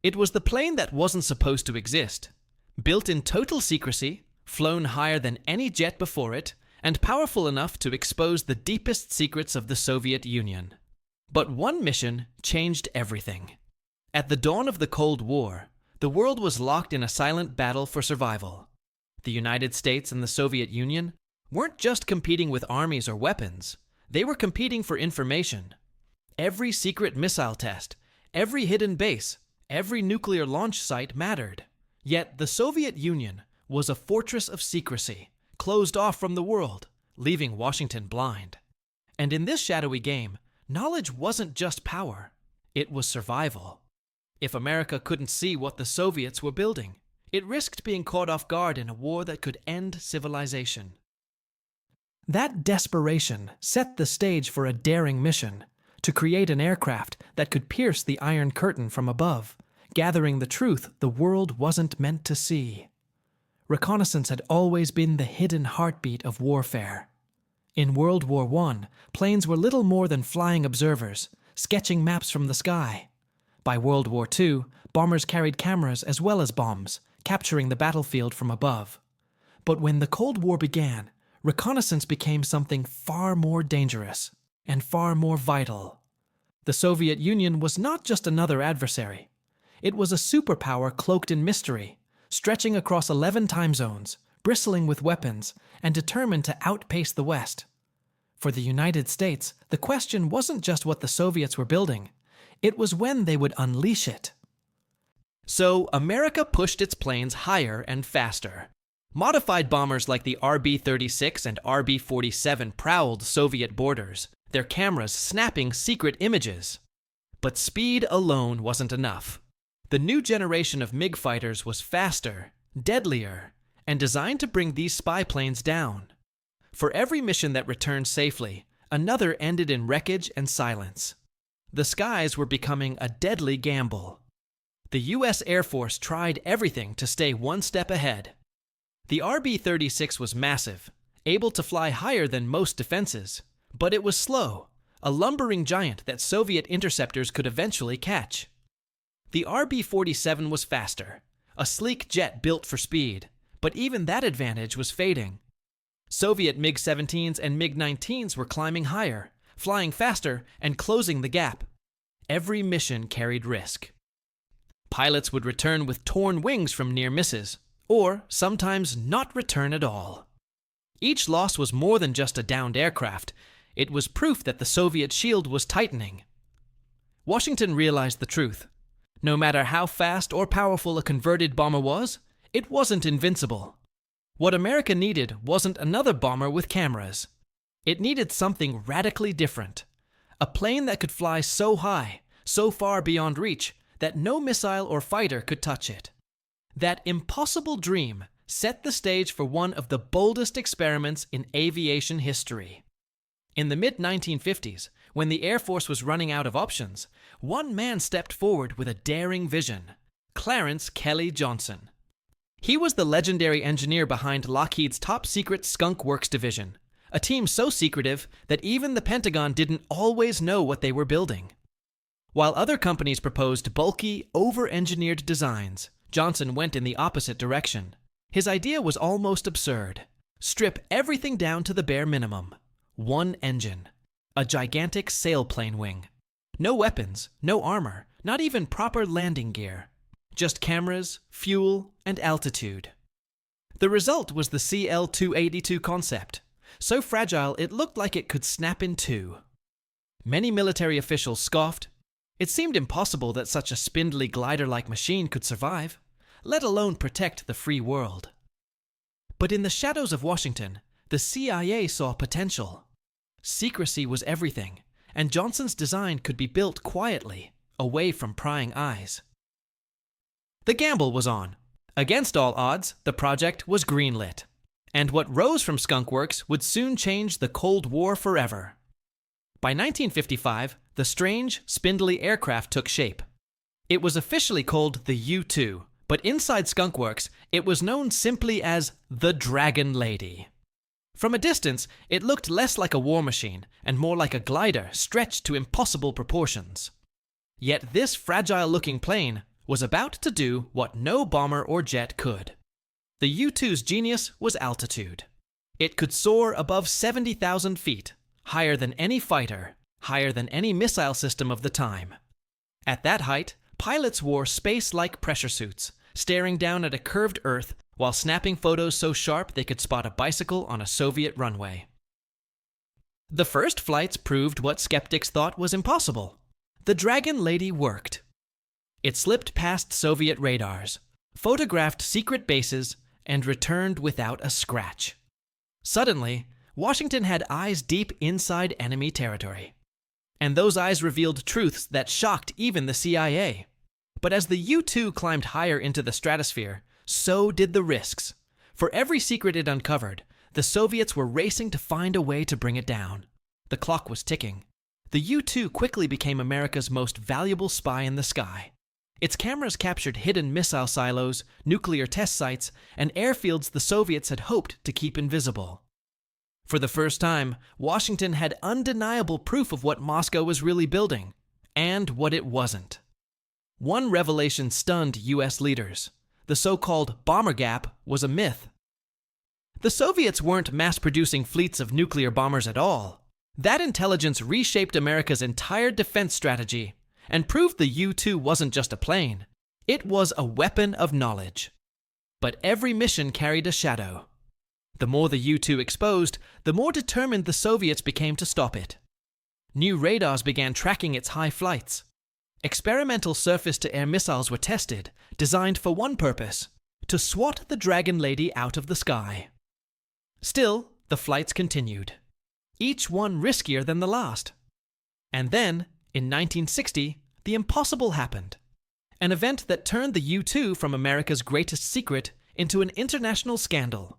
It was the plane that wasn't supposed to exist. Built in total secrecy, flown higher than any jet before it, and powerful enough to expose the deepest secrets of the Soviet Union. But one mission changed everything. At the dawn of the Cold War, the world was locked in a silent battle for survival. The United States and the Soviet Union weren't just competing with armies or weapons, they were competing for information. Every secret missile test, every hidden base, every nuclear launch site mattered. Yet the Soviet Union was a fortress of secrecy, closed off from the world, leaving Washington blind. And in this shadowy game, knowledge wasn't just power, it was survival. If America couldn't see what the Soviets were building, it risked being caught off guard in a war that could end civilization. That desperation set the stage for a daring mission to create an aircraft that could pierce the Iron Curtain from above, gathering the truth the world wasn't meant to see. Reconnaissance had always been the hidden heartbeat of warfare. In World War I, planes were little more than flying observers, sketching maps from the sky. By World War II, bombers carried cameras as well as bombs, capturing the battlefield from above. But when the Cold War began, reconnaissance became something far more dangerous and far more vital. The Soviet Union was not just another adversary. It was a superpower cloaked in mystery, stretching across 11 time zones, bristling with weapons, and determined to outpace the West. For the United States, the question wasn't just what the Soviets were building, it was when they would unleash it. So America pushed its planes higher and faster. Modified bombers like the RB-36 and RB-47 prowled Soviet borders, their cameras snapping secret images. But speed alone wasn't enough. The new generation of MiG fighters was faster, deadlier, and designed to bring these spy planes down. For every mission that returned safely, another ended in wreckage and silence. The skies were becoming a deadly gamble. The U.S. Air Force tried everything to stay one step ahead. The RB-36 was massive, able to fly higher than most defenses, but it was slow, a lumbering giant that Soviet interceptors could eventually catch. The RB-47 was faster, a sleek jet built for speed, but even that advantage was fading. Soviet MiG-17s and MiG-19s were climbing higher, flying faster, and closing the gap. Every mission carried risk. Pilots would return with torn wings from near misses, or sometimes not return at all. Each loss was more than just a downed aircraft. It was proof that the Soviet shield was tightening. Washington realized the truth. No matter how fast or powerful a converted bomber was, it wasn't invincible. What America needed wasn't another bomber with cameras. It needed something radically different. A plane that could fly so high, so far beyond reach, that no missile or fighter could touch it. That impossible dream set the stage for one of the boldest experiments in aviation history. In the mid-1950s, when the Air Force was running out of options, one man stepped forward with a daring vision: Clarence Kelly Johnson. He was the legendary engineer behind Lockheed's top-secret Skunk Works division, a team so secretive that even the Pentagon didn't always know what they were building. While other companies proposed bulky, over-engineered designs, Johnson went in the opposite direction. His idea was almost absurd. Strip everything down to the bare minimum. One engine. A gigantic sailplane wing. No weapons, no armor, not even proper landing gear. Just cameras, fuel, and altitude. The result was the CL-282 concept. So fragile it looked like it could snap in two. Many military officials scoffed. It seemed impossible that such a spindly glider-like machine could survive, let alone protect the free world. But in the shadows of Washington, the CIA saw potential. Secrecy was everything, and Johnson's design could be built quietly, away from prying eyes. The gamble was on. Against all odds, the project was greenlit. And what rose from Skunk Works would soon change the Cold War forever. By 1955, the strange, spindly aircraft took shape. It was officially called the U-2, but inside Skunk Works, it was known simply as the Dragon Lady. From a distance, it looked less like a war machine and more like a glider stretched to impossible proportions. Yet this fragile-looking plane was about to do what no bomber or jet could. The U-2's genius was altitude. It could soar above 70,000 feet, higher than any fighter, higher than any missile system of the time. At that height, pilots wore space-like pressure suits, staring down at a curved Earth while snapping photos so sharp they could spot a bicycle on a Soviet runway. The first flights proved what skeptics thought was impossible. The Dragon Lady worked. It slipped past Soviet radars, photographed secret bases, and returned without a scratch. Suddenly, Washington had eyes deep inside enemy territory. And those eyes revealed truths that shocked even the CIA. But as the U-2 climbed higher into the stratosphere, so did the risks. For every secret it uncovered, the Soviets were racing to find a way to bring it down. The clock was ticking. The U-2 quickly became America's most valuable spy in the sky. Its cameras captured hidden missile silos, nuclear test sites, and airfields the Soviets had hoped to keep invisible. For the first time, Washington had undeniable proof of what Moscow was really building, and what it wasn't. One revelation stunned U.S. leaders. The so-called bomber gap was a myth. The Soviets weren't mass-producing fleets of nuclear bombers at all. That intelligence reshaped America's entire defense strategy and proved the U-2 wasn't just a plane. It was a weapon of knowledge. But every mission carried a shadow. The more the U-2 exposed, the more determined the Soviets became to stop it. New radars began tracking its high flights. Experimental surface-to-air missiles were tested, designed for one purpose: to swat the Dragon Lady out of the sky. Still, the flights continued, each one riskier than the last. And then, in 1960, the impossible happened. An event that turned the U-2 from America's greatest secret into an international scandal.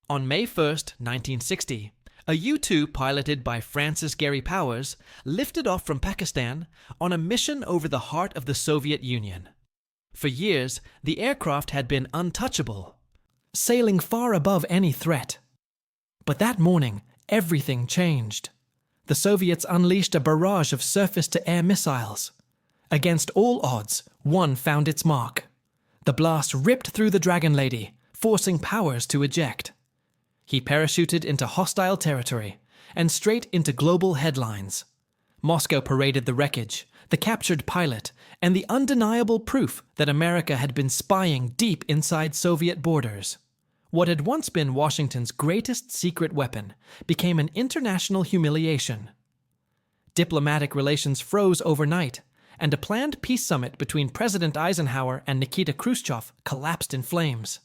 On May 1st, 1960, a U-2 piloted by Francis Gary Powers lifted off from Pakistan on a mission over the heart of the Soviet Union. For years, the aircraft had been untouchable, sailing far above any threat. But that morning, everything changed. The Soviets unleashed a barrage of surface-to-air missiles. Against all odds, one found its mark. The blast ripped through the Dragon Lady, forcing Powers to eject. He parachuted into hostile territory and straight into global headlines. Moscow paraded the wreckage, the captured pilot, and the undeniable proof that America had been spying deep inside Soviet borders. What had once been Washington's greatest secret weapon became an international humiliation. Diplomatic relations froze overnight, and a planned peace summit between President Eisenhower and Nikita Khrushchev collapsed in flames.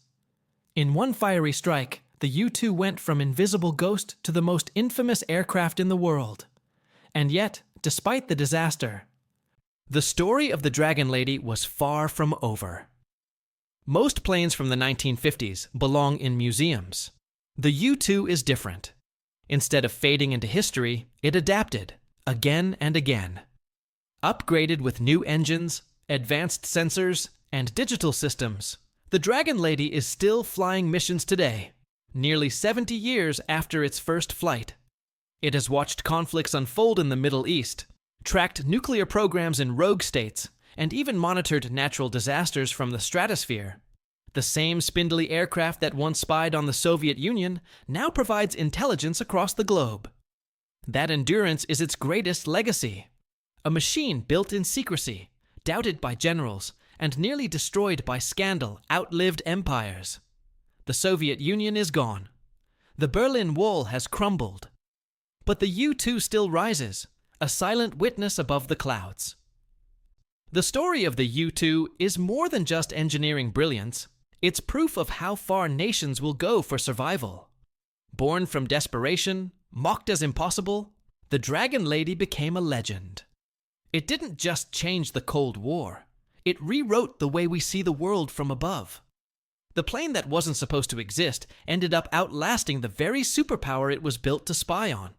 In one fiery strike, the U-2 went from invisible ghost to the most infamous aircraft in the world. And yet, despite the disaster, the story of the Dragon Lady was far from over. Most planes from the 1950s belong in museums. The U-2 is different. Instead of fading into history, it adapted, again and again. Upgraded with new engines, advanced sensors, and digital systems, the Dragon Lady is still flying missions today, nearly 70 years after its first flight. It has watched conflicts unfold in the Middle East, tracked nuclear programs in rogue states, and even monitored natural disasters from the stratosphere. The same spindly aircraft that once spied on the Soviet Union now provides intelligence across the globe. That endurance is its greatest legacy. A machine built in secrecy, doubted by generals, and nearly destroyed by scandal outlived empires. The Soviet Union is gone. The Berlin Wall has crumbled. But the U-2 still rises, a silent witness above the clouds. The story of the U-2 is more than just engineering brilliance. It's proof of how far nations will go for survival. Born from desperation, mocked as impossible, the Dragon Lady became a legend. It didn't just change the Cold War. It rewrote the way we see the world from above. The plane that wasn't supposed to exist ended up outlasting the very superpower it was built to spy on.